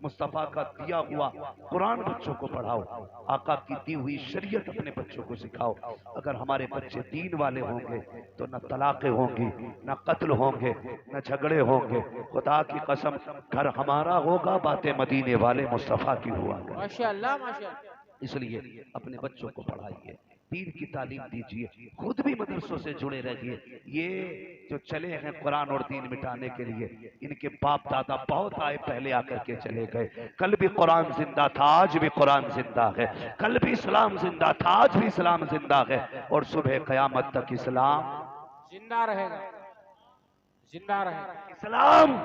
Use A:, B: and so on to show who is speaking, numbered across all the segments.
A: मुस्तफ़ा का दिया हुआ कुरान बच्चों को पढ़ाओ, आका की दी हुई शरीयत अपने बच्चों को सिखाओ। अगर हमारे बच्चे दीन वाले होंगे तो न तलाक़ें होंगी, न कत्ल होंगे, न झगड़े होंगे। खुदा की कसम, घर हमारा होगा, बातें मदीने वाले मुस्तफ़ा की हुआ करें।
B: माशाअल्लाह माशाअल्लाह।
A: इसलिए अपने बच्चों को पढ़ाइए, दीन की तालीम दीजिए, खुद भी मदरसों से जुड़े रहिए। ये जो चले हैं कुरान और दीन मिटाने के लिए, इनके बाप दादा बहुत आए पहले आकर के चले गए। कल भी कुरान जिंदा था, आज भी कुरान जिंदा है। कल भी इस्लाम जिंदा था, आज भी इस्लाम जिंदा है। और सुबह कयामत तक इस्लाम
B: जिंदा रहेगा, जिंदा रहेगा।
A: इस्लाम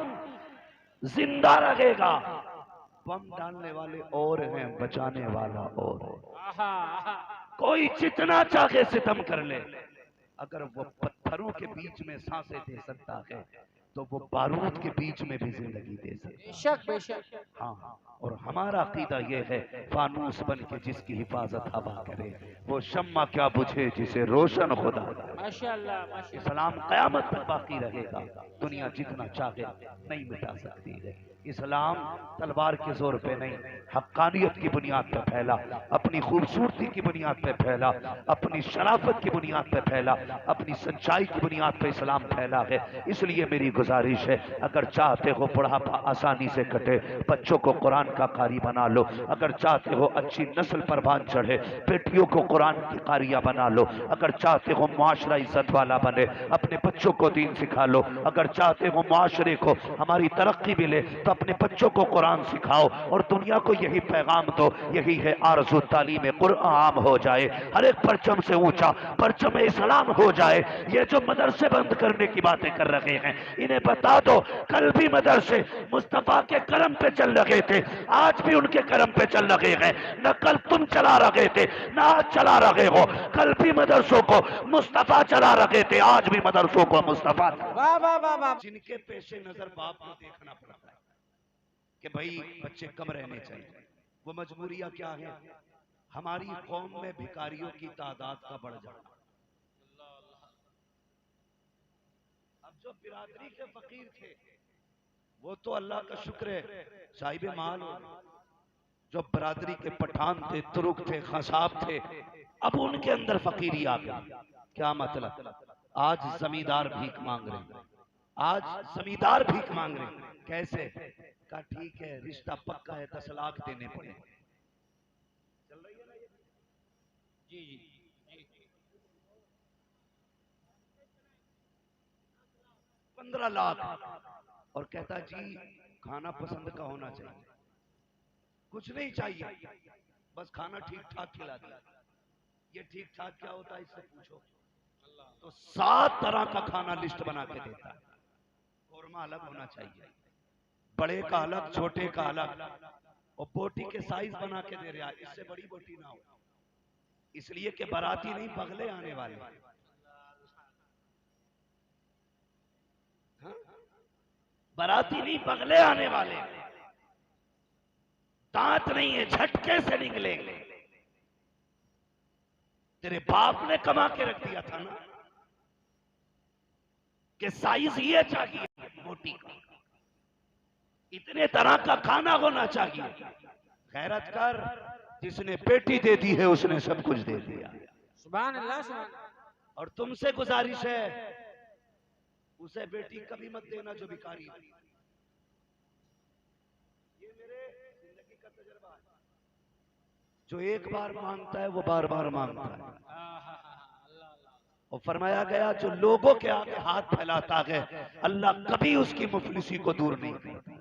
A: जिंदा रहेगा। बम डालने वाले और हैं, बचाने वाला और है।
B: आहा आहा।
A: कोई जितना चाहे सितम कर ले, अगर वो पत्थरों के बीच में सांसें दे सकता है तो वो बारूद के बीच में भी जिंदगी दे सकता है।
B: बेशक बेशक।
A: हाँ, और हमारा अकीदा ये है, फानूस बन के जिसकी हिफाजत हवा करे, वो शम्मा क्या बुझे जिसे रोशन खुदा करे।
B: माशाअल्लाह माशाअल्लाह।
A: इस्लाम कयामत तक बाकी रहेगा, दुनिया जितना चाहे नहीं मिटा सकती है। इस्लाम तलवार के जोर पे नहीं, हक्कानियत की बुनियाद पे फैला, अपनी खूबसूरती की बुनियाद पे फैला, अपनी शराफत की बुनियाद पे फैला, अपनी सच्चाई की बुनियाद पे इस्लाम फैला है। इसलिए मेरी गुजारिश है, अगर चाहते हो बुढ़ापा आसानी से कटे, बच्चों को कुरान का कारी बना लो। अगर चाहते हो अच्छी नस्ल परवान चढ़े, बेटियों को कुरान की कारियां बना लो। अगर चाहते हो मुआशरा इज्जत वाला बने, अपने बच्चों को दीन सिखा लो। अगर चाहते हो मुआशरे को हमारी तरक्की मिले, तो अपने बच्चों को कुरान सिखाओ और दुनिया को यही पैगाम दो। यही है आरज़ू तालीम कुरान आम हो जाए, हर एक परचम से ऊंचा परचम इस्लाम हो जाए। ये जो मदरसे बंद करने की बातें कर रहे हैं, इन्हें बता दो कल भी मदरसे मुस्तफा के करम पे चल रहे थे, आज भी उनके करम पे चल रहे हैं। न कल तुम चला रहे थे, न आज चला रहे हो। कल भी मदरसों को मुस्तफा चला रहे थे, आज भी मदरसों को मुस्तफा।
B: वाह वाह वाह वाह।
A: जिनके पेशे नजर बाप को देखना पड़ता है कि भाई बच्चे कम रहने चाहिए, वो मजबूरियां क्या है? हमारी कौम में भिखारियों की तादाद का बढ़ जाना। अब जो बिरादरी के फकीर थे वो तो अल्लाह का शुक्र है साहिब माल हो गए। जो बिरादरी के पठान थे, तुरुक थे, खसाब थे, अब उनके अंदर फकीरी आ गई। क्या मतलब? आज जमींदार भीख मांग रहे हैं, आज जमींदार भीख मांग रहे हैं। कैसे? का ठीक है, रिश्ता पक्का है, 10 लाख देने पड़े। चल रही है ना ये?
B: जी जी जी।
A: 15 लाख। और कहता जी खाना पसंद का होना चाहिए, कुछ नहीं चाहिए, बस खाना ठीक ठाक खिला दिया। ये ठीक ठाक क्या होता है इससे पूछो। तो 7 तरह का खाना लिस्ट बना के देता है। कौरमा अलग होना चाहिए, बड़े का अलग, छोटे का अलग, और बोटी के साइज बना के दे रहा है, इससे बड़ी बोटी ना हो। इसलिए कि बाराती नहीं, बगले आने वाले। हाँ? बाराती नहीं, बगले आने वाले। दांत नहीं है, झटके से निकलेंगे। तेरे बाप ने कमा के रख दिया था ना कि साइज ये चाहिए बोटी का, इतने तरह का खाना होना चाहिए। गैरत कर, जिसने बेटी दे दी है उसने सब कुछ दे दिया।
B: सुभान अल्लाह सुभान अल्लाह।
A: और तुमसे गुजारिश है, उसे बेटी कभी मत देना जो भिखारी है। ये मेरे जिंदगी का तजुर्बा है। जो एक बार मांगता है वो बार बार मांगता है। और फरमाया गया जो लोगों के आगे हाथ फैलाता है, अल्लाह कभी उसकी मुफलिसी को दूर नहीं करता।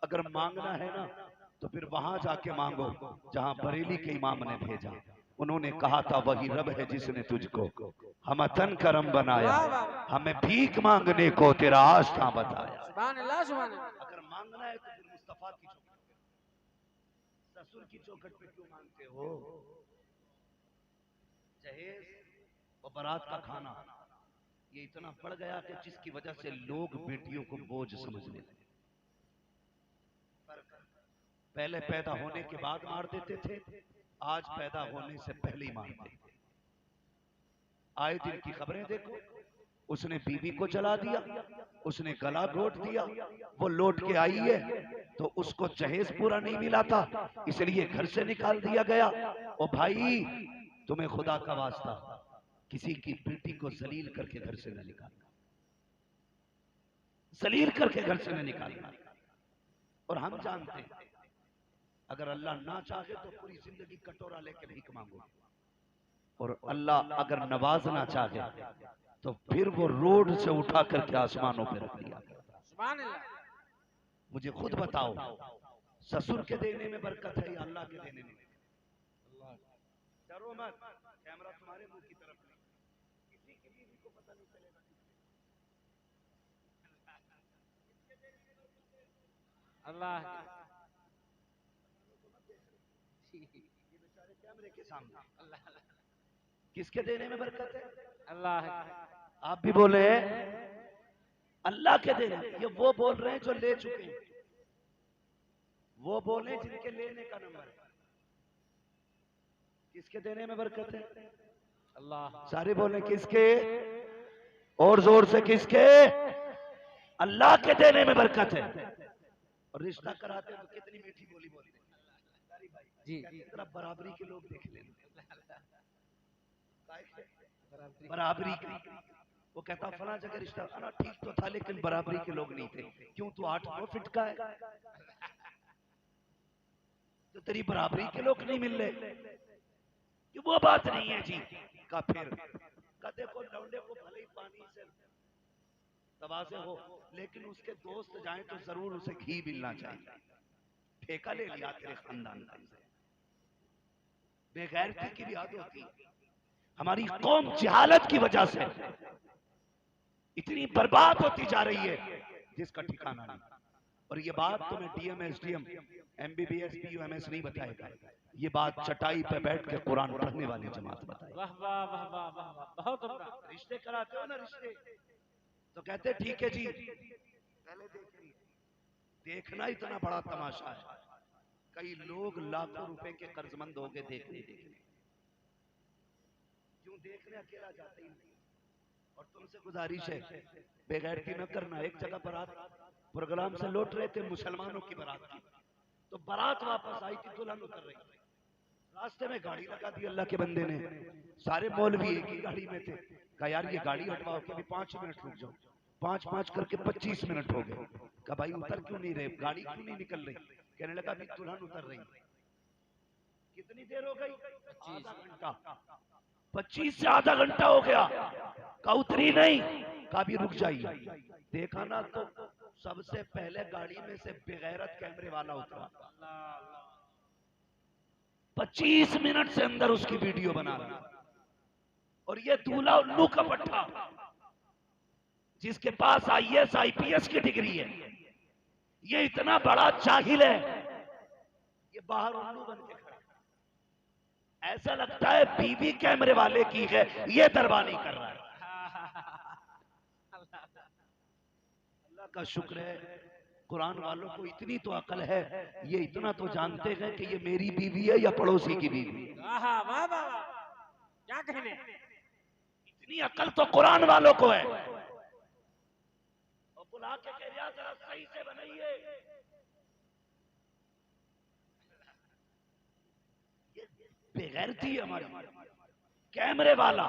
A: अगर मांगना है ना तो फिर वहां जाके मांगो जहां बरेली के इमाम ने भेजा। उन्होंने कहा था वही रब है जिसने तुझको हमतन करम बनाया,
B: वाह वाह।
A: हमें भीख मांगने को तेरा आस्था बताया।
B: सुभान अल्लाह सुभान अल्लाह।
A: अगर मांगना है तो फिर मुस्तफा की चौखट पे, ससुर की चौखट पे क्यों मांगते हो? जहेज और बारात का खाना ये इतना बढ़ गया कि जिसकी वजह से लोग बेटियों को बोझ समझने लगे। पहले पैदा होने के बाद मार देते थे, आज पैदा होने से पहले ही मार देते। आए दिन की खबरें देखो, उसने बीवी को जला दिया, उसने गला घोट दिया। वो लौट के आई है तो उसको जहेज पूरा नहीं मिला था, इसलिए घर से निकाल दिया गया। ओ भाई, तुम्हें खुदा का वास्ता किसी की बेटी को जलील करके घर से न निकालना, जलील करके घर से न निकालना। और हम जानते हैं अगर अल्लाह ना चाहे तो पूरी जिंदगी कटोरा लेके भीख मांगो, और अल्लाह अगर नवाजना चाहे तो फिर वो रोड से उठा करके आसमानों पे रख लिया।
B: सुभान अल्लाह।
A: मुझे खुद बताओ, ससुर के देने में बरकत है या अल्लाह के देने में? डरो मत, कैमरा तुम्हारे मुंह की तरफ नहीं, किसी की बीवी को पता नहीं चलेगा।
B: अल्लाह
A: ये बेचारे कैमरे के सामने, किसके देने में बरकत है?
B: अल्लाह।
A: आप भी बोले अल्लाह के देने। ये वो बोल रहे हैं जो ले चुके हैं, वो बोले जिनके लेने का नंबर है। किसके देने में बरकत है?
B: अल्लाह।
A: सारे बोले किसके, और जोर से किसके? अल्लाह के देने में बरकत है। और रिश्ता कराते हैं तो कितनी मीठी बोली बोलते हैं
B: जी
A: जरा बराबरी के लोग देख लेना, बराबरी की। वो कहता फला जगह रिश्ता अना ठीक तो था लेकिन बराबरी के लोग नहीं थे। क्यों, तू 8-9 फीट का है तो तेरी बराबरी के लोग नहीं मिल रहे? कि वो बात नहीं है जी। का फिर का देखो, लौंडे को भले ही पानी से तवाज़े हो, लेकिन उसके दोस्त जाए तो जरूर उसे घी मिलना चाहिए। ठेका ले लिया तेरे खानदान का, बेगैरती की भी आदत होती है। हमारी कौम जहालत की वजह से इतनी बर्बाद होती जा रही है जिसका ठिकाना नहीं। और ये बात तुम्हें डीएम, एसडीएम, एमबीबीएस, पीयूएमएस नहीं बताएगा, ये बात चटाई पे बैठ के कुरान पढ़ने वाली जमात बताएगी।
B: वाह वाह वाह वाह वाह वाह, बहुत उम्दा।
A: रिश्ते कराते हो ना, रिश्ते तो कहते ठीक है जी, पहले देखिए। देखना इतना बड़ा तमाशा है, कई लोग लाखों रुपए के कर्जमंद हो गए देखने। क्यों देखने अकेला जाते ही नहीं। और तुमसे गुजारिश है, बेगैरती न करना। एक जगह बारात प्रोग्राम से लौट रहे थे, मुसलमानों की बारात की, तो बारात वापस आई थी, दुल्हन उतर रही थी, रास्ते में गाड़ी लगा दी अल्लाह के बंदे ने। सारे मौलवी एक ही गाड़ी में थे। कहा यार ये गाड़ी हटवाओ कि अभी 5 मिनट रुक जाओ। 5-5 करके 25 मिनट हो गए। कहा भाई उतर क्यों नहीं रहे, गाड़ी क्यों नहीं निकल रही? कहने लगा अभी दुल्हन उतर रही। कितनी देर हो गई? आधा घंटा। 25 से आधा घंटा हो गया, का उतरी नहीं। का भी रुक जाइए। देखा ना तो सबसे पहले गाड़ी में से बेगैरत कैमरे वाला उतरा। 25 मिनट से अंदर उसकी वीडियो बना रहा। और ये दूल्हा उल्लू का पट्टा, जिसके पास आईएएस आईपीएस की डिग्री है, ये इतना बड़ा जाहिल है, ये बाहर उल्लू बन के खड़ा। ऐसा लगता है बीवी कैमरे वाले की है, ये दरबानी कर रहा है। अल्लाह का शुक्र है, कुरान वालों को इतनी तो अकल है, ये इतना तो जानते हैं कि ये मेरी बीवी है या पड़ोसी की बीवी।
B: वाह वाह वाह, क्या कहने।
A: इतनी अकल तो कुरान वालों को है। और बुला के कह रहा जरा सही से बनाइए। बेगैरती है हमारी। कैमरे वाला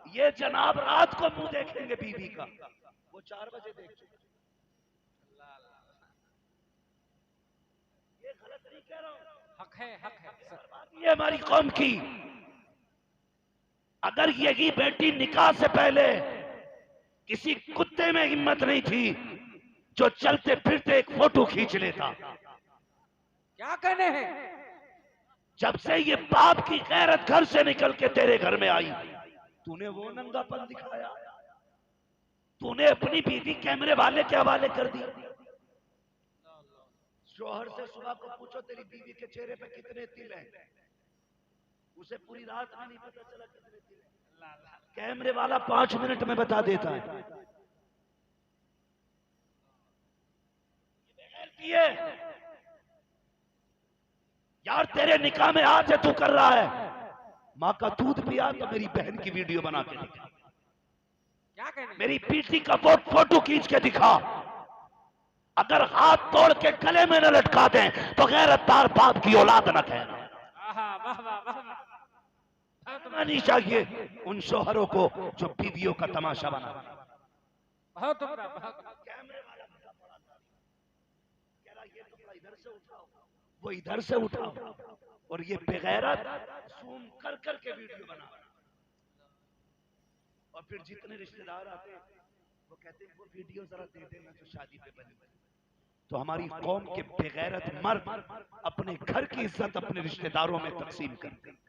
A: ये जनाब रात को मुंह देखेंगे बीवी का, वो 4 बजे देख चुके। ये गलत नहीं कह रहा हूं,
B: हक है, हक है।
A: ये हमारी कौम की। अगर यही बेटी निकाह से पहले किसी कुत्ते में हिम्मत नहीं थी जो चलते फिरते एक फोटो खींच लेता।
B: क्या कहने हैं।
A: जब से ये बाप की गैरत घर से निकल के तेरे घर में आई, तूने वो नंगापन दिखाया, तूने अपनी बीवी कैमरे वाले के हवाले कर दी। शोहर से सुबह को पूछो तेरी बीवी के चेहरे पे कितने तिल हैं, उसे पूरी रात में नहीं पता चला कितने तिल हैं। कैमरे वाला 5 मिनट में बता देता है। ये यार तेरे निकाह में आज तू कर रहा है, माँ का दूध पिया तो मेरी बहन की वीडियो बना के दिखा।
B: क्या कहने?
A: मेरी पीठी का फोटो खींच के दिखा। अगर हाथ तोड़ के गले में न लटका दें तो गैरतदार बाप की औलाद न कहना।
B: आहा, वाह वाह वाह वाह। बहुत उम्दा,
A: नहीं चाहिए उन शोहरों को जो बीवियों का तमाशा बना।
B: बहुत उम्दा, बहुत उम्दा।
A: कैमरे वाला बड़ा बड़ा था, कह रहा ये टुकड़ा इधर से उठाओ, वो इधर से उठाओ, और ये बेगैरत जूम कर कर के वीडियो बना। और फिर जितने रिश्तेदार आते वो कहते हैं वो वीडियो जरा दे देना जो शादी पे बनी। तो हमारी कौम के बेगैरत मर्द अपने घर की इज्जत अपने रिश्तेदारों में तकसीम करते हैं।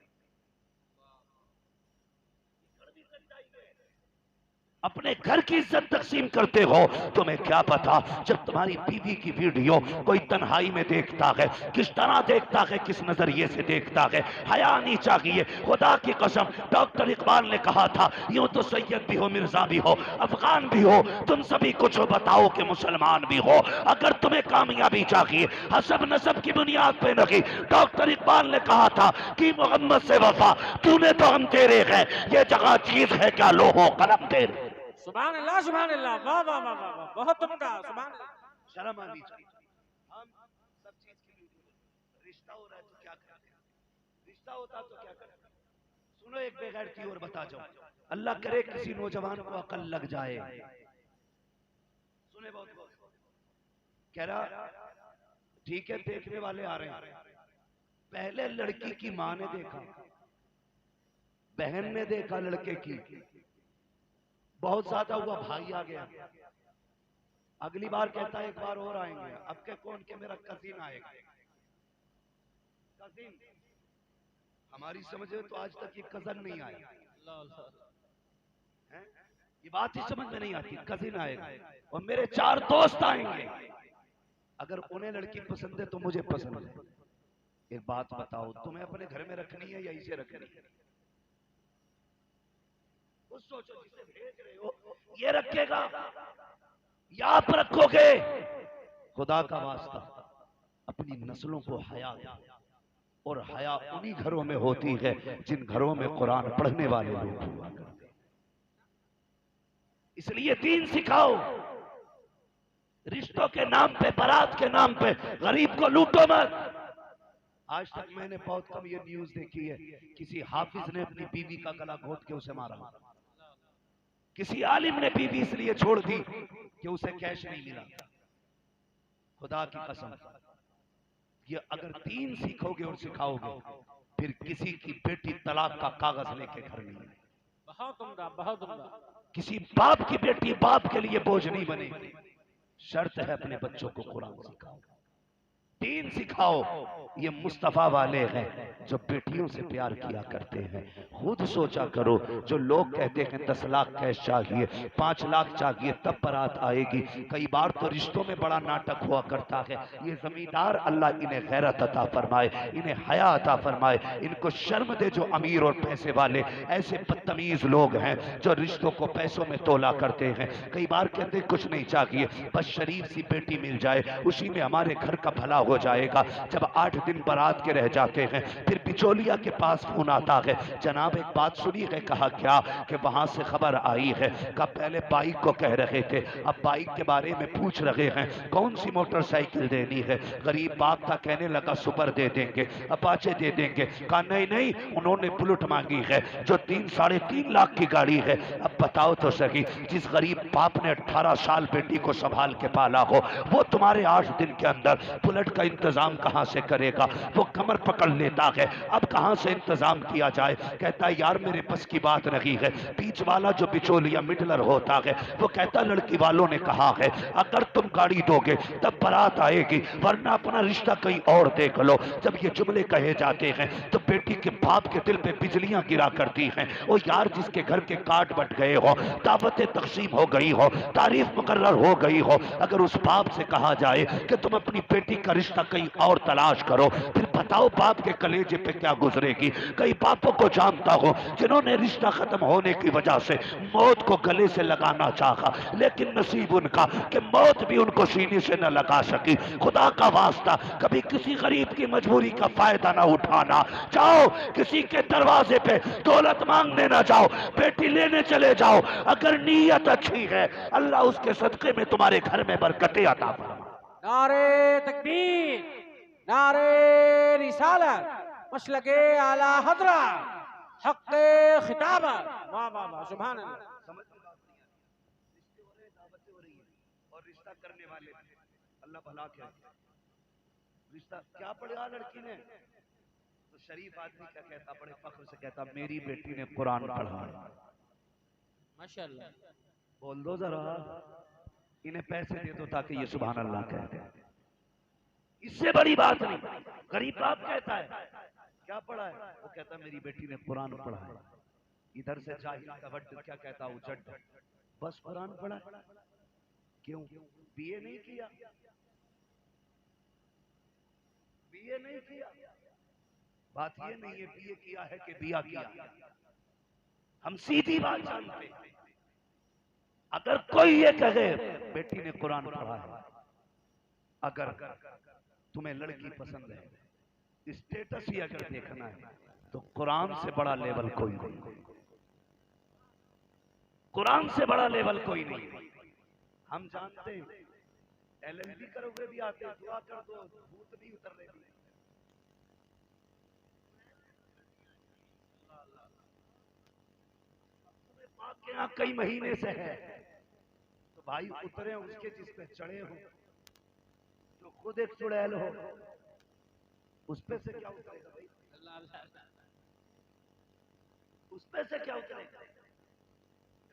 A: अपने घर की इज्जत तकसीम करते हो। तुम्हें क्या पता जब तुम्हारी बीवी की वीडियो कोई तन्हाई में देखता है, किस तरह देखता है, किस नजरिए से देखता है। हया नहीं चाहिए। खुदा की कसम, डॉक्टर इकबाल ने कहा था यूं तो सैयद भी हो, मिर्जा भी हो, अफगान भी हो, तुम सभी कुछ हो बताओ कि मुसलमान भी हो। अगर तुम्हें कामयाबी चाहिए हसब नसब की बुनियाद पे नहीं। डॉक्टर इकबाल ने कहा था कि मोहम्मद से वफा तूने तो हम तेरे हैं, ये जगह चीज है क्या लोहो कलम तेरे।
B: सुभान अल्लाह, सुभान अल्लाह, वाह वाह वाह वाह वाह, बहुत उम्दा, सुभान अल्लाह।
A: शर्म आनी चाहिए। हम सब चीज के लिए रिश्ता हो रहा है तो क्या करते हैं, रिश्ता होता तो क्या करते हैं। सुनो एक बेगैर की ओर बता जाओ, अल्लाह करे किसी नौजवान को अकल लग जाए। सुने बहुत कह रहा ठीक है देखने वाले आ रहे हैं। पहले लड़की की मां ने देखा, बहन ने देखा लड़के की, बहुत ज्यादा हुआ, भाई आ गया। अगली बार कहता है एक बार और आएंगे। अब के कौन के मेरा कजिन आएगा। कजिन हमारी समझ में तो आज तक ये कजन नहीं आया है? ये बात ही समझ में नहीं आती। कजिन आएगा और मेरे 4 दोस्त आएंगे। अगर उन्हें लड़की पसंद है तो मुझे पसंद है। एक बात बताओ, तुम्हें अपने घर में रखनी है या इसे रखनी है? सोचो, जिसे भेज रहे हो ये रखेगा या आप रखोगे? खुदा का वास्ता अपनी नस्लों को हया, और हया उन्हीं घरों में होती है जिन घरों में कुरान पढ़ने वाले लोग हुआ करते। इसलिए दीन सिखाओ। रिश्तों के नाम पे, बारात के नाम पे गरीब को लूटो मत। आज तक मैंने बहुत कम ये न्यूज देखी है किसी हाफिज ने अपनी बीवी का गला घोट के उसे मारा, किसी आलिम ने बीवी इसलिए छोड़ दी कि उसे कैश नहीं मिला। खुदा की कसम, ये अगर दीन सीखोगे और सिखाओगे फिर किसी की बेटी तलाक का कागज लेके घर नहीं आएगी।
B: बहुत उम्दा, बहुत उम्दा।
A: किसी बाप की बेटी बाप के लिए बोझ नहीं बनेगी। शर्त है अपने बच्चों को कुरान सिखाओ, दीन सिखाओ। ये मुस्तफा वाले हैं जो बेटियों से प्यार किया करते हैं। खुद सोचा करो, जो लोग कहते हैं 10 लाख कैश चाहिए, 5 लाख चाहिए तब बारात आएगी। कई बार तो रिश्तों में बड़ा नाटक हुआ करता है। ये जमींदार अल्लाह इन्हें गैरत अता फरमाए, इन्हें हया अता फरमाए, इनको शर्म दे। जो अमीर और पैसे वाले ऐसे बदतमीज लोग हैं जो रिश्तों को पैसों में तोला करते हैं। कई बार कहते कुछ नहीं चाहिए, बस शरीफ सी बेटी मिल जाए, उसी में हमारे घर का भला हो जाएगा। जब 8 दिन बारात के रह जाते हैं फिर बिचौलिया के पास फोन आता है, जनाब एक बात सुनी है। कहा क्या? कि वहां से खबर आई है। का पहले बाइक को कह रहे थे, अब बाइक के बारे में पूछ रहे हैं कौन सी मोटरसाइकिल देनी है। गरीब बाप था, कहने लगा सुपर दे देंगे, अपाचे दे देंगे। कहा नहीं नहीं, उन्होंने बुलेट मांगी है जो 3-3.5 लाख की गाड़ी है। अब बताओ तो सही, जिस गरीब बाप ने 18 साल बेटी को संभाल के पाला हो वो तुम्हारे 8 दिन के अंदर बुलेट का इंतजाम कहां से करेगा? वो कमर पकड़ लेता है, अब कहां से इंतजाम किया जाए? कहता है यार मेरे बस की बात नहीं है। बीच वाला जो बिचौलिया मिडलर होता है वो कहता लड़की वालों ने कहा है अगर तुम गाड़ी दोगे तब बारात आएगी, वरना अपना रिश्ता कहीं और देख लो। जब ये जुमले कहे जाते हैं तो बेटी के बाप के दिल पे बिजलियां गिरा करती हैं। ओ यार, जिसके घर के कार्ड बट गए हो, दावतें तकसीम हो गई हो, तारीफ मुकर्रर हो गई हो, अगर उस बाप से कहा जाए कि तुम अपनी बेटी का रिश्ता कहीं और तलाश करो करो, फिर बताओ बाप के कलेजे पे क्या गुजरेगी। कई बापों को जानता हो जिन्होंने रिश्ता खत्म होने की वजह से मौत को गले से लगाना चाहा, लेकिन नसीब उनका कि मौत भी उनको सीने से न लगा सकी। खुदा का वास्ता कभी किसी गरीब की मजबूरी का फायदा ना उठाना। जाओ किसी के दरवाजे पे दौलत मांगने ना जाओ, बेटी लेने चले जाओ। अगर नीयत अच्छी है अल्लाह उसके सदके में तुम्हारे घर में बरकतें अता फरमाए।
B: नारे तकबीर, नारे रिसालत, मसलके आला हजरा, हक़्क़े खिताबत। वाह वाह वाह, सुभान अल्लाह।
A: समझ में बात नहीं आ रही? रिश्ते हो रहे हैं, दावतें हो रही हैं, और रिश्ता करने वाले अल्लाह भला क्या रिश्ता क्या पढ़ा लड़की ने, तो शरीफ आदमी क्या कहता, बड़े फख्र से कहता मेरी बेटी ने कुरान पढ़ा है।
B: माशाअल्लाह।
A: बोल दो जरा, इन्हें पैसे दे दो ताकि ये सुभान अल्लाह कहते हैं। इससे बड़ी बात नहीं। गरीब बाप कहता है क्या पढ़ा है, वो कहता मेरी बेटी ने कुरान पढ़ा है। इधर से जाहिल तवड्ड क्या कहता, उजड़ बस कुरान पढ़ा। क्यों बीए नहीं किया? बीए नहीं किया, बात ये नहीं है बीए किया है कि बिया किया। हम सीधी बात जानते हैं। अगर कोई ये कहे बेटी ने कुरान पढ़ा है, अगर तुम्हें लड़की पसंद है, स्टेटस ही अगर देखना है, तो कुरान से बड़ा लेवल कोई नहीं। कुरान से बड़ा लेवल कोई नहीं। हम जानते हैं एलएलबी करोगे भी आते, दुआ कर दो भूत नहीं उतर रहे। आपके यहाँ कई महीने से है तो भाई उतरे उसके जिस पे चढ़े हो, जो खुद एक चुड़ैल हो, उस पे से क्या उतरेगा भाई? उस पे से क्या उतरेगा?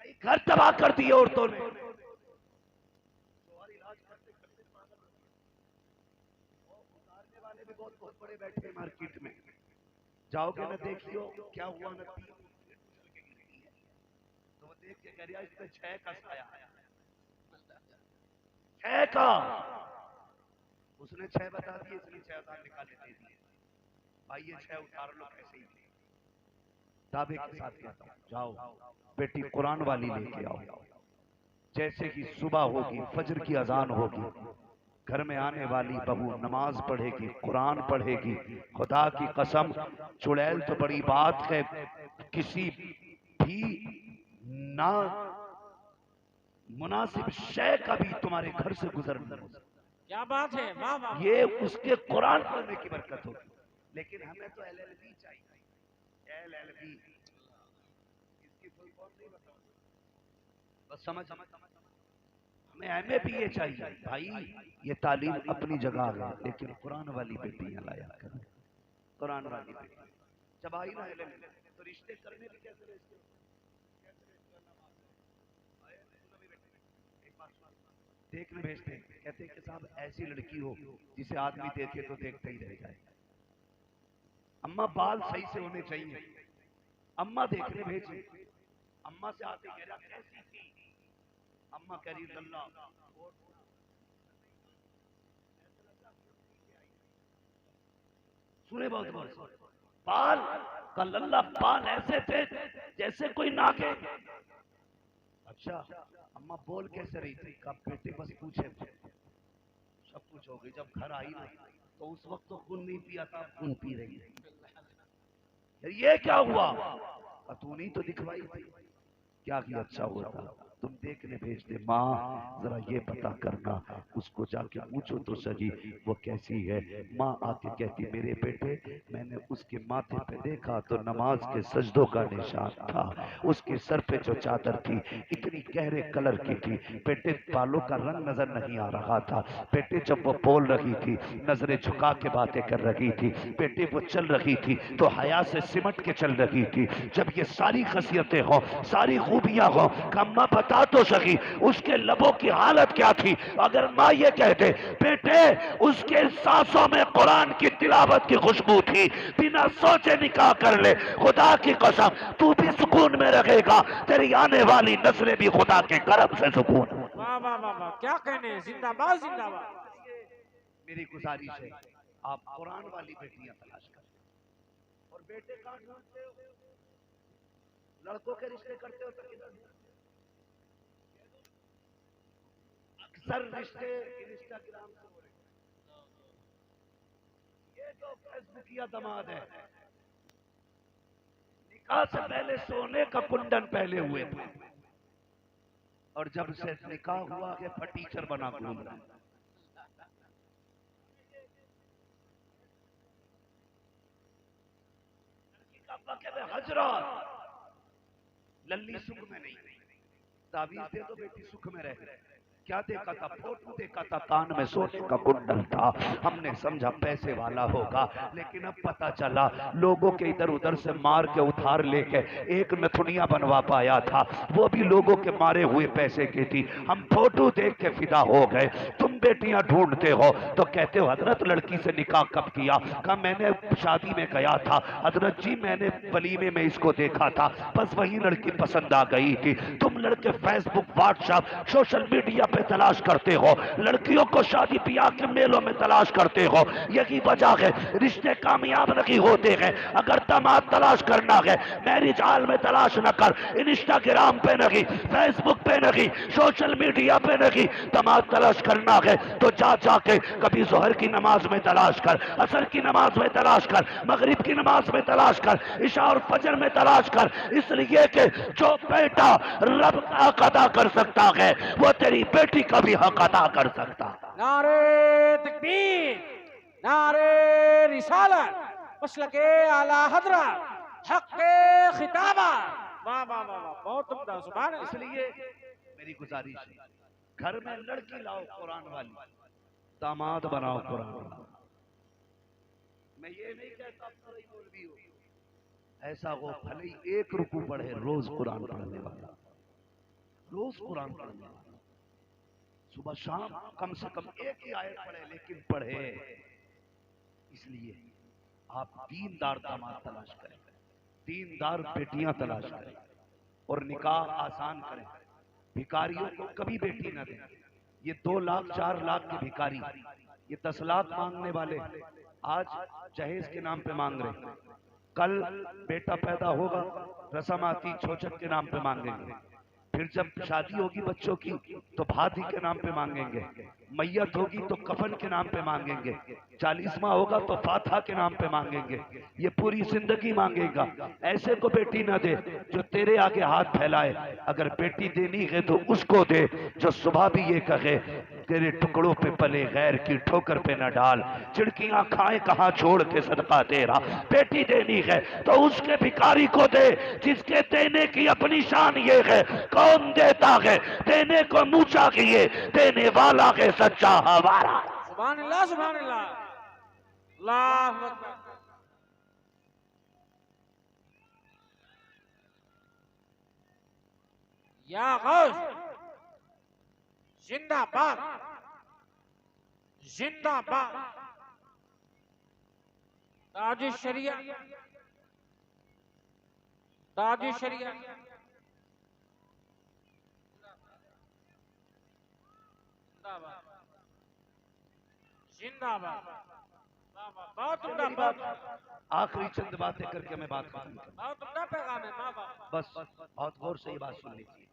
A: कई घर तबाह कर दिए औरतों ने। उतारने वाले भी बहुत बहुत बड़े बैठे हैं मार्केट में, जाओगे ना देखियो क्या हुआ ना, तो वो देख के कह रहा इस पे 6 का साया है, 6 का। उसने 6 बता दिए, इसने 6,000 निकाले दे दिए। भाई ये 6 उतार लो कैसे ही दावे के साथ कहता हूं, जाओ बेटी कुरान वाली लेके आओ। जैसे ही सुबह होगी, फजर की अजान होगी, घर में आने वाली बहू नमाज पढ़ेगी, कुरान पढ़ेगी। खुदा की कसम, चुड़ैल तो बड़ी बात है, किसी भी ना मुनासिब शय का भी तुम्हारे घर से गुजरना हो सकता।
B: क्या बात है, वाह वाह।
A: ये उसके कुरान पढ़ने की बरकत होगी। लेकिन हमें तो एलएलबी चाहिए। एलएलबी इसकी फुल फॉर्म नहीं बता, बस समझ हमें एमए बीए चाहिए। भाई ये तालीम अपनी जगह है, लेकिन कुरान वाली बेटियां लाया कर। कुरान वाली बेटी जब आई ना एलएलबी, तो रिश्ते करने भी कैसे रिश्ते देखने भेजते हैं, कहते हैं कि साहब ऐसी लड़की हो जिसे आदमी देखे तो देखते ही रह जाए। अम्मा बाल सही से होने चाहिए। अम्मा देखने भेजी, अम्मा से आते कह रहा कैसी थी, अम्मा कह रही लल्ला। सुने बहुत बहुत बाल का लल्ला, बाल ऐसे थे जैसे कोई नागे। अच्छा अम्मा बोल कैसे रही थी? कब बेटे बस पूछे, सब कुछ हो गई। जब घर आई ना तो उस वक्त तो खून नहीं पिया था, खून पी रही है। ये क्या हुआ? तू नहीं तो दिखवाई थी, क्या किया अच्छा होता तुम देखने भेजते। माँ जरा ये पता करना, उसको जाके पूछो तो सही वो कैसी है। माँ आके कहती मेरे बेटे मैंने उसके माथे पे देखा तो नमाज के सजदों का निशान था, उसके सर पे जो चादर थी इतनी गहरे कलर की थी। बेटे बालों का रंग नजर नहीं आ रहा था। बेटे जब वो बोल रही थी नजरें झुका के बातें कर रही थी। बेटे वो चल रही थी तो हया से सिमट के चल रही थी। जब ये सारी खसियतें हों, सारी खूबियां हों, अम्मा बता तो सकी उसके लबों की हालत क्या थी। अगर माँ ये कहते बेटे उसके सांसों में कुरान की तिलावत की खुशबू थी, बिना सोचे निकाह कर ले, खुदा की कसम तू भी सुकून में रहेगा, तेरी आने वाली नस्लें भी खुदा के करम से सुकून।
B: वाह वाह वाह वाह, क्या कहने, जिंदाबाद जिंदाबाद।
A: मेरी गुजारिश है आप कुरान वाली बेटियां तलाश करें। और बेटे कहाँ ढूंढते हो? लड़कों के रिश्ते करते हो तो किधर? अक्सर रिश्ते इंस्टाग्राम से हो रहे हैं। ये जो फेसबुकिया दामाद है, निकाह से पहले सोने का कुंडन पहले हुए थे, और जब से निकाह हुआ के फटीचर बना घूम रहा है। हजरत लल्ली सुख में नहीं, ताबीज दे दो बेटी सुख में रहे। क्या देखा था? फोटो देखा था, कान में सोने का कुंडल था। हमने समझा पैसे वाला होगा, लेकिन अब पता चला लोगों के इधर उधर से मार के उधार लेके एक नथुनिया बनवा पाया था, वो भी लोगों के मारे हुए पैसे की थी। हम फोटो देख के फिदा हो गए। तुम बेटियां ढूंढते हो तो कहते हो हजरत लड़की से निकाह कब किया? कहा मैंने शादी में गया था हजरत जी, मैंने वलीमे में इसको देखा था, बस वही लड़की पसंद आ गई थी। तुम लड़के फेसबुक, व्हाट्सएप, सोशल मीडिया पे तलाश करते हो, लड़कियों को शादी ब्याह के मेलों में तलाश करते हो। यही वजह है रिश्ते कामयाब नहीं होते हैं। अगर दामाद तलाश करना है, मैरिज हॉल में तलाश न कर, इंस्टाग्राम पे नहीं, फेसबुक पे नहीं, सोशल मीडिया पे नहीं। दामाद तलाश करना है तो जा जाके कभी जोहर की नमाज में तलाश कर, असर की नमाज में तलाश कर, मगरिब की नमाज में तलाश कर, इशा और फजर में तलाश कर। इसलिए कि जो बेटा रब का हक अदा कर सकता है, वो तेरी बेटी का भी हक अदा कर सकता है।
B: नारे तकबीर, नारे रिसालत, मसलके आला हजरत, हक़्क़े खिताबा। वाह वाह वाह वाह, बहुत उम्दा, सुभान अल्लाह।
A: इसलिए मेरी गुजारिश है, घर में लड़की लाओ कुरान वाली, दामाद बनाओ कुरान वाला। मैं ये नहीं कहता आप सही मौलवी हो, ऐसा वो भले ही एक रुकू पढ़े, रोज कुरान पढ़ने वाला, रोज कुरान पढ़ने वाला, सुबह शाम कम से कम एक ही आयत पढ़े, लेकिन पढ़े। इसलिए आप दीनदार दामाद तलाश करें, दीनदार बेटियां तलाश करें, और निकाह आसान करें। भिखारियों को कभी बेटी न दें। ये 2 लाख 4 लाख के भिखारी, ये 10 लाख मांगने वाले आज जहेज के नाम पे मांग रहे, कल बेटा पैदा होगा रसमाती छोचक के नाम पे मांगेंगे, फिर जब शादी होगी बच्चों की तो भाती के नाम पे मांगेंगे, मैयत होगी तो कफन के नाम पे मांगेंगे, 40वां होगा तो फाथा के नाम पे मांगेंगे। ये पूरी जिंदगी मांगेगा। ऐसे को बेटी ना दे जो तेरे आगे हाथ फैलाए। अगर बेटी देनी है तो उसको दे जो सुबह भी ये कहे तेरे टुकड़ों पे पले गैर की ठोकर पे न डाल, चिड़कियां खाए कहाँ छोड़ के सदका तेरा। बेटी देनी है तो उसके भिखारी को दे जिसके देने की अपनी शान ये है। कौन देता है? देने को मुंह चाहिए, देने वाला है सच्चा हमारा।
B: सुभान अल्लाह, सुभान अल्लाह, अल्लाहु अकबर। या गौस जिंदाबाद, जिंदाबाद। ताज शरिया, ताज शरिया, जिंदाबाद, जिंदाबाद। बहुत उम्दा, बहुत
A: आखिरी चंद बातें करके मैं बात खत्म करूं।
B: बहुत उम्दा पैगाम है। वाह वाह,
A: बस बहुत गौर से ये बात सुन लीजिए।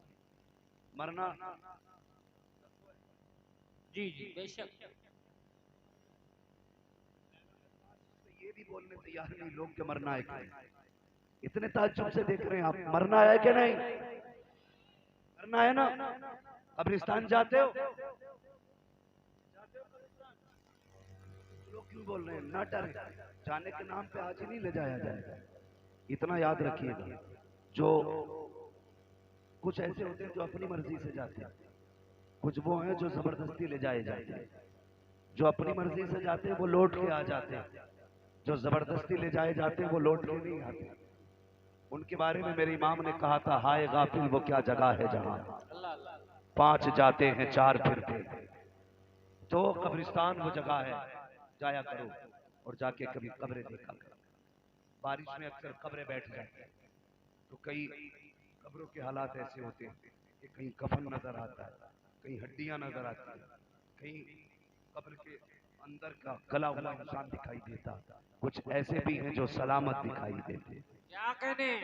A: मरना
B: जी जी बेशक।
A: ये भी बोलने तैयार नहीं लोग कि मरना है कि नहीं। इतने ताज्जुब से देख रहे हैं आप, मरना है कि नहीं? मरना है ना? कब्रिस्तान जाते हो? लोग क्यों बोल रहे हैं? ना डरे, जाने के नाम पे आज ही नहीं ले जाया जाएगा। इतना याद रखिएगा, जो कुछ ऐसे होते हैं जो अपनी मर्जी से जाते हैं, कुछ वो हैं जो जबरदस्ती ले जाए जाते हैं। जो अपनी मर्जी से जाते हैं वो लौट के आ जाते हैं, जो जबरदस्ती ले जाए जाते हैं वो लौट के नहीं आते। उनके बारे में मेरे इमाम ने कहा था, हाय गाफिल वो क्या जगह है जहां 5 जाते हैं 4 फिरते हैं। तो कब्रिस्तान वो जगह है, जाया करो और जाके कभी कब्रें देखा करो। बारिश में अक्सर कब्रें बैठ जाती हैं तो कई कब्रों के हालात ऐसे होते हैं कि कहीं कफन नजर आता है, कहीं हड्डियां नजर आती है, कहीं कब्र के अंदर का गला हुआ इंसान दिखाई देता, कुछ ऐसे भी हैं जो सलामत दिखाई देते।
B: क्या कहने,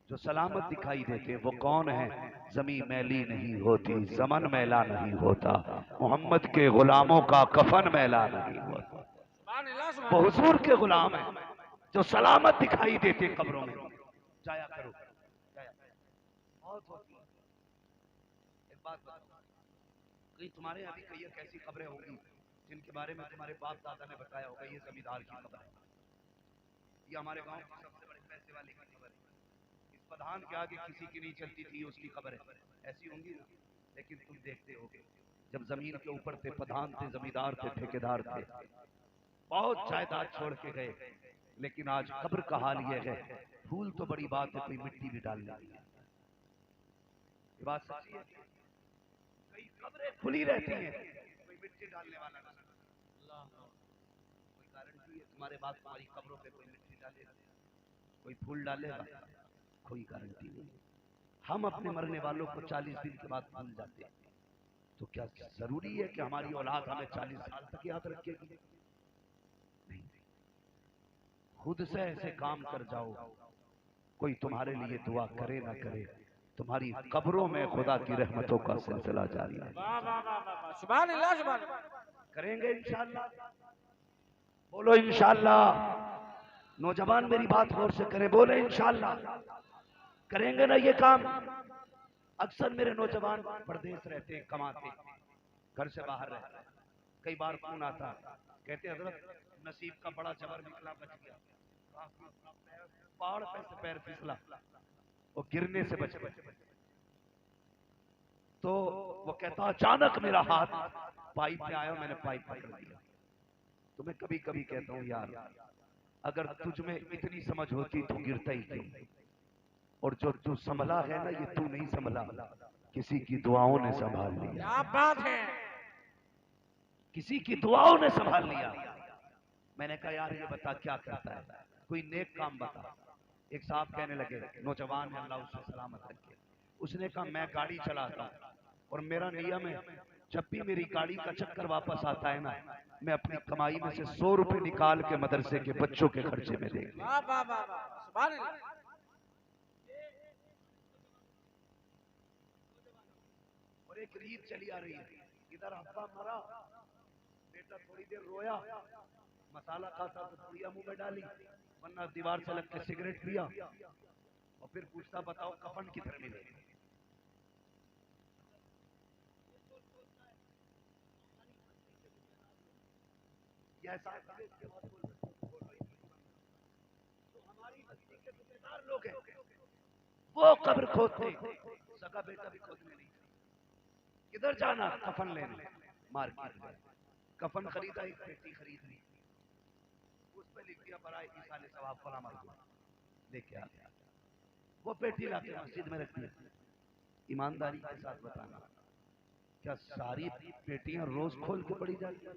A: जो सलामत दिखाई देते वो कौन है? जमी मैली नहीं होती, जमन मैला नहीं होता, मोहम्मद के गुलामों का कफन मैला नहीं होता।
B: सुभान अल्लाह, सुभान
A: वो
B: अल्लाह।
A: हुजूर के गुलाम है जो सलामत दिखाई देते कब्रों में। जाया करो, जाया बहुत होती है। एक बात बताओ, कहीं तुम्हारे यहाँ भी कई एक ऐसी खबरें होंगी जिनके बारे में तुम्हारे बाप दादा ने बताया होगा, ये जमींदार की खबर है, ये हमारे गांव की सबसे बड़े पैसे वाले की खबर है, इस प्रधान के आगे किसी की नहीं चलती थी उसकी खबर है, ऐसी होंगी ना। लेकिन तुम देखते होगे जब जमीन के ऊपर थे, प्रधान थे, जमींदार थे, ठेकेदार थे, बहुत जायदाद छोड़ के गए, लेकिन आज कब्र का हाल यह है, फूल तो बड़ी बात है, कोई मिट्टी भी डाल नहीं है। ये बात सच्ची है। कई कब्रें खुली रहती हैं, कोई मिट्टी डालने वाला नहीं। कोई गारंटी है तुम्हारे बाद तुम्हारी कब्रों पे कोई मिट्टी डालेगा, कोई फूल डालेगा? कोई गारंटी नहीं। हम अपने मरने वालों को 40 दिन के बाद भूल जाते हैं, तो क्या जरूरी है कि हमारी औलाद हमें 40 साल तक याद रखेगी? नहीं। खुद से ऐसे काम कर जाओ, कोई तुम्हारे लिए दुआ करे ना करे, तुम्हारी कब्रों में खुदा की रहमतों का सिलसिला जारी है।
B: वाह वाह वाह वाह, सुभान अल्लाह, सुभान अल्लाह।
A: करेंगे इंशाअल्लाह, बोलो इंशाअल्लाह। नौजवान मेरी बात गौर से करें, बोले इंशाअल्लाह। करेंगे ना ये काम? अक्सर मेरे नौजवान परदेश रहते हैं, कमाते, घर से बाहर रहते, कई बार फोन आता, कहते हजरत नसीब का बड़ा जबर निकला, बच गया, पहाड़ पे से पैर फिसला, वो गिरने से बच गए। तो वो कहता अचानक मेरा हाथ पाइप पे आया, मैंने पाइप पकड़ लिया। तो मैं कभी कभी कहता हूँ यार, अगर तुझ में इतनी समझ होती तो गिरता ही क्यों? और जो तू संभला है ना, ये तू नहीं संभला, किसी की दुआओं ने संभाल लिया।
B: क्या बात है,
A: किसी की दुआओं ने संभाल लिया। मैंने कहा यार ये बता क्या करता है, कोई नेक काम बता। एक साहब कहने लगे, नौजवान है, अल्लाह उससे सलामत रखे, उसने कहा मैं गाड़ी चलाता हूं और मेरा नियम है, जब भी मेरी गाड़ी का चक्कर वापस आता है ना, मैं अपनी कमाई में से 100 रुपए निकाल के मदरसे के बच्चों के खर्चे में दे दूं।
B: वाह वाह वाह वाह, सुभान अल्लाह।
A: और एक रीत चली आ रही है, इधर अब्बा मरा, बेटा थोड़ी देर रोया, मसाला खाता तो पुड़िया मुंह में डाली, वरना दीवार से लग के सिगरेट पिया, और फिर पूछता बताओ कफन किधर मिले। ऐसा तो हमारी बस्ती के जिम्मेदार लोग हैं, वो कब्र खोदते, सगा बेटा भी खोदने नहीं। किधर जाना? कफन लेने, मार्केट में कफन खरीदा, एक पेटी खरीद ली, उस पे लिख दिया बराए ईसा ने सवाब फला मर गया, लेके आ गया, वो पेटी लाके मस्जिद में रख दिया। ईमानदारी के साथ बताना, क्या सारी पेटियां रोज खोल के पड़ी जाती?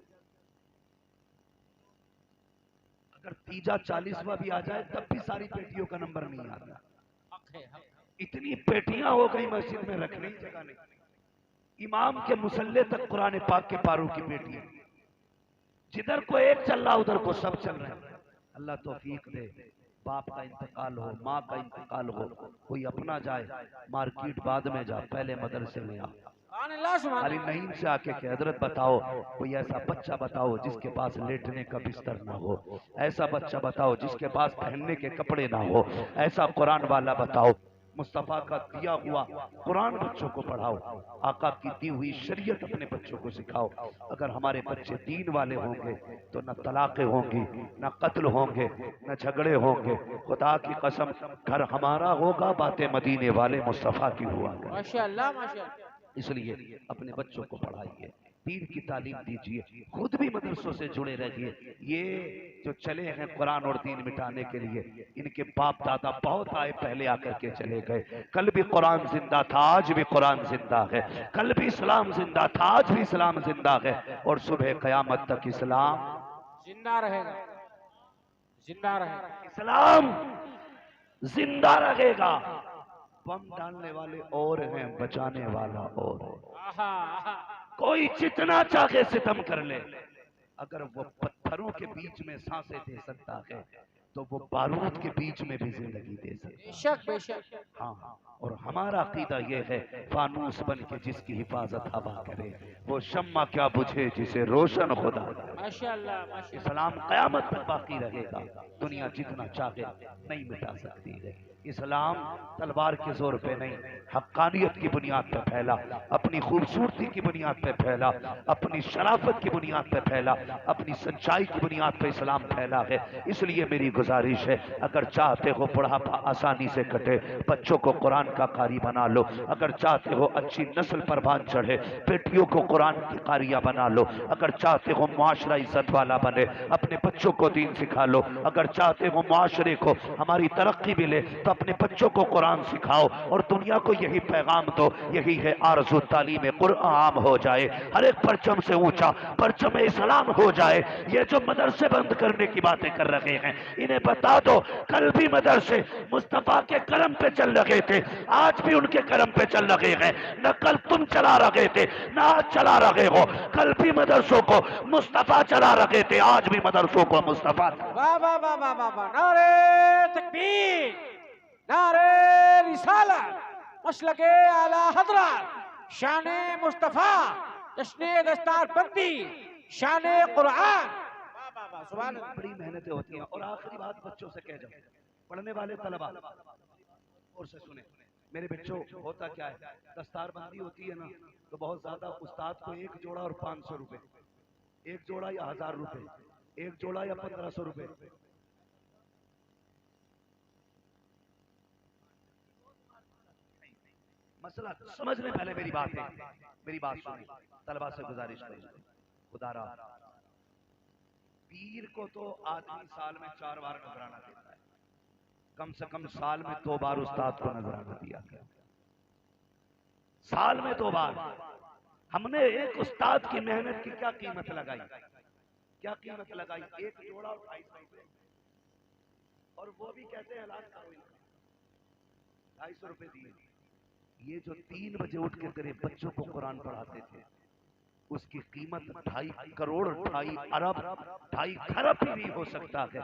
A: अगर तीजा 40वां भी आ जाए तब भी सारी पेटियों का नंबर नहीं आता।
B: हक है, हक।
A: इतनी पेटियां हो गई मस्जिद में, रखने की जगह नहीं। इमाम के मुसल्ले तक कुरान पाक के पारों की पेटी है, जिधर को एक चल रहा उधर को सब चल रहे हैं। अल्लाह तौफीक दे, बाप का इंतकाल हो, माँ का इंतकाल हो, कोई अपना जाए मार्केट बाद में जा, पहले मदरसे में आ।
B: सुभान अल्लाह, सुभान
A: अली
B: अल्लाह।
A: नईम से आके के हजरत बताओ, कोई ऐसा बच्चा बताओ जिसके पास लेटने का बिस्तर ना हो, ऐसा बच्चा बताओ जिसके पास पहनने के कपड़े ना हो, ऐसा कुरान वाला बताओ, मुस्तफा का दिया हुआ कुरान बच्चों को पढ़ाओ, आका की दी हुई शरीयत अपने बच्चों को सिखाओ। अगर हमारे बच्चे दीन वाले होंगे तो न तलाक़ें होंगी, न कत्ल होंगे, न झगड़े होंगे। खुदा की कसम, घर हमारा होगा, बातें मदीने वाले मुस्तफा की हुआ करें।
B: माशाअल्लाह, माशाअल्लाह।
A: इसलिए अपने बच्चों को पढ़ाइए, दीन की तालीम दीजिए, खुद भी मदरसों से जुड़े रहिए। ये जो चले हैं कुरान और दीन मिटाने के लिए, इनके बाप दादा बहुत आए पहले आकर के चले गए। कल भी कुरान जिंदा था, आज भी कुरान जिंदा है। कल भी इस्लाम जिंदा था, आज भी इस्लाम जिंदा है, और सुबह कयामत तक इस्लाम
B: जिंदा रहेगा, जिंदा रहेगा।
A: इस्लाम जिंदा रहेगा। बम डालने वाले और हैं, बचाने वाला और है।
B: आहा, आहा।
A: कोई जितना चाहे सितम कर ले, अगर वो पत्थरों के बीच में सांसें दे सकता है तो वो बारूद के बीच में भी जिंदगी दे सकता है।
B: बेशक बेशक।
A: हाँ, और हमारा अकीदा ये है, फानूस बन के जिसकी हिफाजत हवा करे, वो शम्मा क्या बुझे जिसे रोशन खुदा करे।
B: माशाअल्लाह माशाअल्लाह।
A: इस्लाम कयामत तक बाकी रहेगा, दुनिया जितना चाहे नहीं मिटा सकती है। इस्लाम तलवार के जोर पे नहीं, हक्कानियत की बुनियाद पे फैला, अपनी खूबसूरती की बुनियाद पे फैला, अपनी शराफत की बुनियाद पे फैला, अपनी सच्चाई की बुनियाद पे इस्लाम फैला है। इसलिए मेरी गुजारिश है, अगर चाहते हो बुढ़ापा आसानी से कटे, बच्चों को कुरान का कारी बना लो। अगर चाहते हो अच्छी नस्ल पर बांध चढ़े, बेटियों को कुरान की कारियां बना लो। अगर चाहते हो मुआशरा इज्जत वाला बने, अपने बच्चों को दीन सिखा लो। अगर चाहते हो मुआशरे को हमारी तरक्की मिले, तो अपने बच्चों को कुरान सिखाओ और दुनिया को यही पैगाम दो। यही है आरज़ू तालीम कुरान आम हो जाए, हर एक परचम से ऊंचा परचम इस्लाम हो जाए। ये जो मदरसे बंद करने की बातें कर रहे हैं, इन्हें बता दो कल भी मदरसे मुस्तफा के कलम पे चल रहे थे, आज भी उनके कलम पे चल रहे हैं। न कल तुम चला रहे थे, न आज चला रहे हो। कल भी मदरसों को मुस्तफा चला रहे थे, आज भी मदरसों को मुस्तफा।
B: वाह वाह वाह वाह वाह वाह। नारे तकबीर, नारे रिसालत, मसलके आला हजरत, शाने मुस्तफा, जश्ने दस्तार बंदी, शाने कुरान। वाह वाह वाह, सुभान अल्लाह।
A: बड़ी मेहनतें होती हैं। और आखिरी बात बच्चों से कह जाओ, पढ़ने वाले तलबा और से सुने, मेरे बच्चों, होता क्या है, दस्तार बंदी होती है ना, तो बहुत ज्यादा उस्ताद को एक जोड़ा और 500 रुपए, एक जोड़ा या 1000 रुपए, एक जोड़ा या 1500 रुपए। मसला समझने पहले मेरी बात है, मेरी बात सुनिए, तलबा से गुजारिश करूँ, खुदारा पीर को तो आदमी साल में 4 बार नजराना देता है, कम से कम साल में 2 बार उस्ताद को नजराना दिया गया, साल में 2 बार। हमने एक उस्ताद की मेहनत की क्या कीमत लगाई, क्या कीमत लगाई, एक जोड़ा और 250 रुपए, और वो भी कहते हैं लाख का 250 रुपए दिए। ये जो 3 बजे उठ के तेरे बच्चों को कुरान पढ़ाते थे, उसकी कीमत 2.5 करोड़, 2.5 अरब, 2.5 खरब भी नहीं हो सकता है।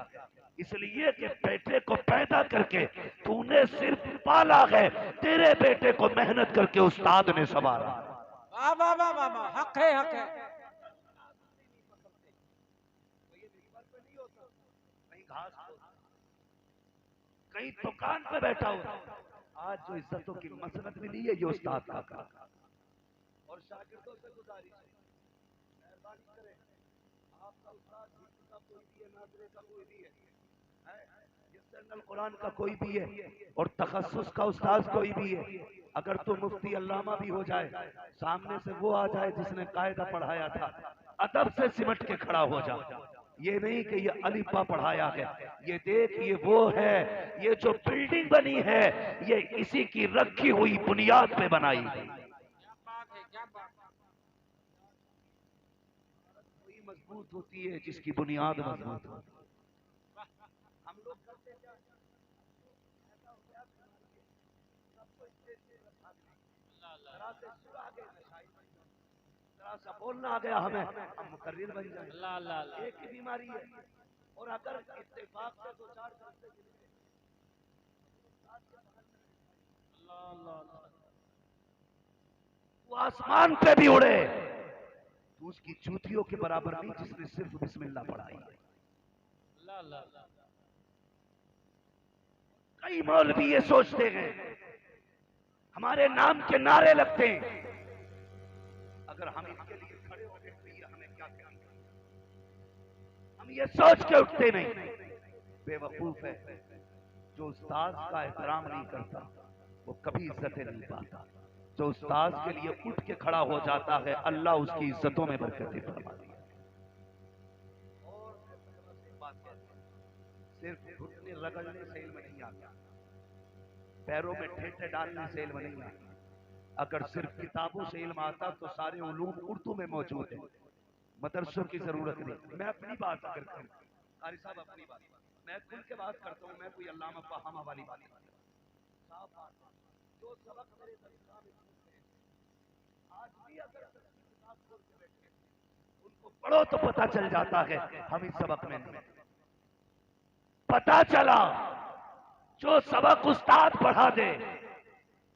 A: इसलिए कि बेटे को पैदा करके तूने सिर्फ पाला है, तेरे बेटे को मेहनत करके उस्ताद ने संवारा।
B: वाह वाह वाह वाह वाह, हक है हक है।
A: कहीं घास, कहीं दुकान पे बैठा हो, आज जो इज्जतों की मसनत मिली है, ये उस्ताद का काम। और शागिर्दों से गुजारिश है, मेहरबानी करें, आपका उस्ताद हिफ्ज़ का कोई भी है, नाज़रे का कोई भी है, एक्सटर्नल कुरान का कोई भी है, और तखस्सुस का उस्ताद कोई भी है, अगर तो मुफ्ती अल्लामा भी हो जाए, सामने से वो आ जाए जिसने कायदा पढ़ाया था, अदब से सिमट के खड़ा हो जा। ये नहीं कि ये अलिफा पढ़ाया है, ये देख ये वो है, ये जो बिल्डिंग बनी है, ये इसी की रखी हुई बुनियाद पे बनाई गई।
B: क्या बात है, क्या बात है।
A: वही मजबूत होती है जिसकी बुनियाद मजबूत हो। हम लोग करते क्या, सा बोलना आ गया हमें, हम मुकर्रिर बन जाए।
B: अल्लाह अल्लाह अल्लाह।
A: एक ही बीमारी है, और अगर इत्तेफाक से 2-4 घंटे
B: अल्लाह अल्लाह अल्लाह।
A: वो आसमान पे भी उड़े तो उसकी चूतियों के बराबर नहीं जिसने सिर्फ बिस्मिल्लाह पढ़ाई है।
B: अल्लाह अल्लाह अल्लाह।
A: कई मौलवी ये सोचते हैं, हमारे नाम के नारे लगते हैं, अगर हम इसके लिए खड़े हो गए तो ये हमें क्या कहेंगे, हम ये सोच के उठते नहीं। बेवकूफ है जो उस्ताद का एहतराम नहीं करता, वो कभी इज्जतें नहीं पाता। जो उस्ताद के लिए उठ के खड़ा हो जाता है, अल्लाह उसकी इज्जतों में बरकतें फरमाती है। और सिर्फ घुटने रगड़ने से इल्म नहीं आता, पैरों में ठेठे डालने से इल्म नहीं आता। अगर सिर्फ किताबों से इल्म आता तो सारे उलूम उर्दू में मौजूद है, मदरसों की जरूरत नहीं। मैं अपनी बात अगर करूं, कारी साहब अपनी बात, मैं खुल के बात करता हूं, मैं कोई अल्लामा फहामा वाली बात नहीं करता। साफ बात, जो सबक मेरे दरगाह में आज भी अगर किताब खोल के बैठे उनको पढ़ो तो पता चल जाता है। हम इस सबक में नहीं, पता चला जो सबक उस्ताद पढ़ा दे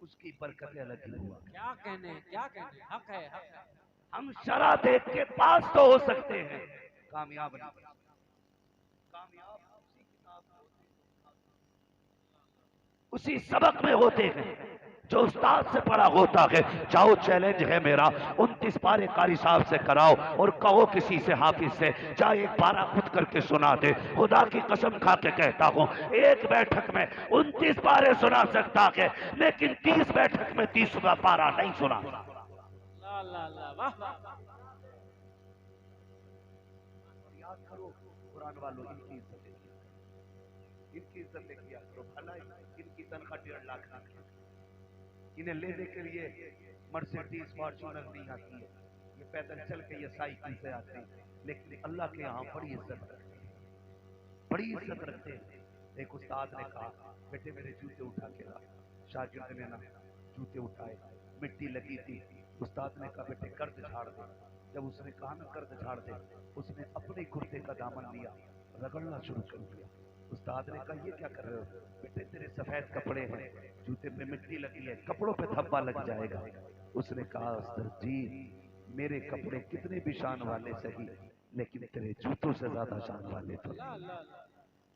A: उसकी बरकतें अलग ही हुआ।
B: क्या कहने, क्या कहने, हक है, हक है।
A: हम शरा देख के पास तो हो सकते हैं, कामयाब नहीं। कामयाब उसी किताब में होते हैं, उसी सबक में होते हैं जो उस्ताद से पढ़ा होता है। जाओ, चैलेंज है मेरा, 29 पारे कारी साहब से कराओ और कहो किसी से, हाफिज से, चाहे एक पारा खुद करके सुना दे। खुदा की कसम खा के कहता हूं, एक बैठक में 29 पारे सुना सकता है, लेकिन 30 बैठक में 30वां पारा नहीं सुना।
B: ला ला ला, वाह वाह।
A: याद करो कुरान वालों, इनकी इज्जत किया करो। भला इनकी तनख्वाह 1.5 लाख की, इन्हें लेने के लिए मर्सिडीज फॉर्च्यूनर नहीं आती है, ये पैदल चल के, ये साइकिल से आते हैं, लेकिन अल्लाह के यहाँ बड़ी इज्जत रखते हैं, बड़ी इज्जत रखते हैं। एक उस्ताद ने कहा, बेटे मेरे जूते उठा के ला। शागिर्द ने ना जूते उठाए, मिट्टी लगी थी। उस्ताद ने कहा, बेटे गर्द झाड़ दे। जब उसने कहा ना गर्द झाड़ दे, उसने अपने कुर्ते का दामन लिया, रगड़ना शुरू कर दिया। उस्ताद ने कहा, ये क्या कर रहे हो? बेटे तेरे सफेद कपड़े हैं, जूते पे मिट्टी लगी है, कपड़ों पे धब्बा लग जाएगा। उसने कहा, उस्ताद जी मेरे कपड़े कितने भी शान वाले सही, लेकिन तेरे जूतों से ज्यादा शान वाले तो
B: ला
A: नहीं।
B: ला ला।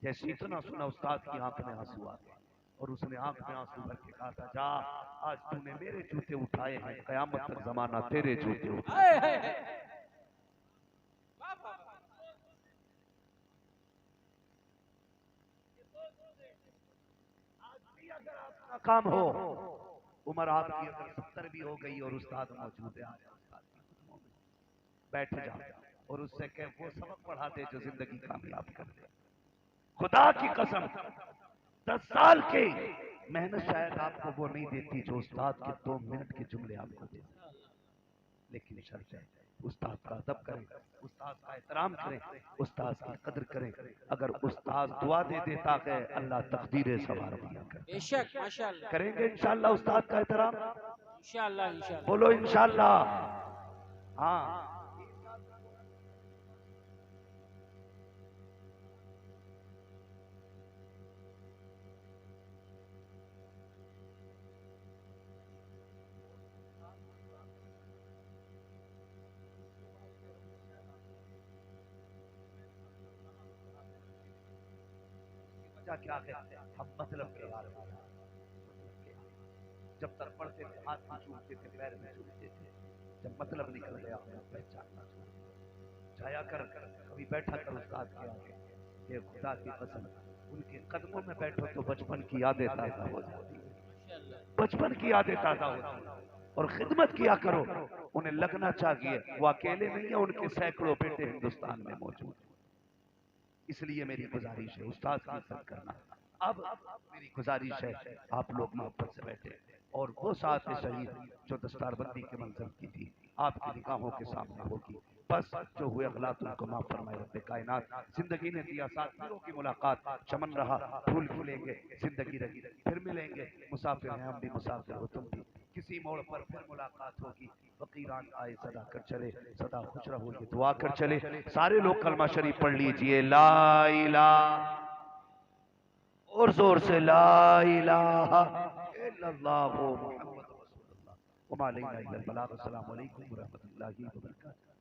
A: जैसे इतना सुना, उस्ताद की आंख में आंसू आ गए और उसने आंख में आंसू भर के कहा था, जा आज तूने मेरे जूते उठाए हैं, कयामत तक जमाना तेरे जूते उठाए।
B: हाय हाय हाय। वाह वाह वाह।
A: अगर आपका काम हो, उम्र आपकी अगर 70 भी हो गई और उस्ताद मौजूद है, आज उस्ताद की खुदमों में बैठ जा और उससे कह वो सबक पढ़ा दे जो जिंदगी कामयाब कर दे। खुदा की कसम 10 साल की मेहनत शायद आपको वो नहीं देती जो उस्ताद के 2 मिनट के जुमले आपको दे, लेकिन शर्त है उस्ताद का अदब करें, उस्ताद का एहतराम करें, उस्ताद की कदर करें। अगर उस्ताद दुआ दे देता है, अल्लाह तकदीरें सवार दिया करता है।
B: बेशक, माशाअल्लाह।
A: करेंगे इंशाअल्लाह उस्ताद का एहतराम,
B: इंशाअल्लाह, इंशाअल्लाह।
A: बोलो इंशाअल्लाह। हाँ, वजह क्या है? हम मतलब के बारे में, जब तक पढ़ते थे हाथ में चूमते थे, पैर में चूमते थे, जब मतलब निकल गया हमें पहचानना चाहिए। जाया कर, कभी बैठा कर उस्ताद के आगे, ये खुदा की कसम, उनके कदमों में बैठो तो बचपन की यादें ताज़ा हो जाती है, बचपन की यादें ताज़ा होती है। और खिदमत किया करो, उन्हें लगना चाहिए वो अकेले नहीं है, उनके सैकड़ों बेटे हिंदुस्तान में मौजूद हैं। इसलिए मेरी गुजारिश है उस्ताद की इज्जत करना। अब मेरी गुजारिश है आप लोग मोहब्बत से बैठे और वो साथ शहीद जो दस्तारबंदी के मंजर की थी आपकी निगाहों के सामने होगी। बस जो हुए गलत उनको माफ फरमाए रब्बे कायनात। जिंदगी ने दिया साथियों की मुलाकात, चमन रहा फूल खिलेंगे, जिंदगी रही फिर मिलेंगे, मुसाफिर हैं हम भी, मुसाफिर हो तुम भी, किसी मोड़ पर फिर मुलाकात होगी। फकीरान आए सदा कर चले, सदा खुश रहो ये दुआ कर चले। सारे लोग कलमा शरीफ पढ़ लीजिए, ला इलाहा, और जोर से ला इलाहा इल्लल्लाहु मुहम्मद रसूलुल्लाह व मा अलैना इल्लल बलाग। अस्सलामु अलैकुम व रहमतुल्लाहि व बरकातहू।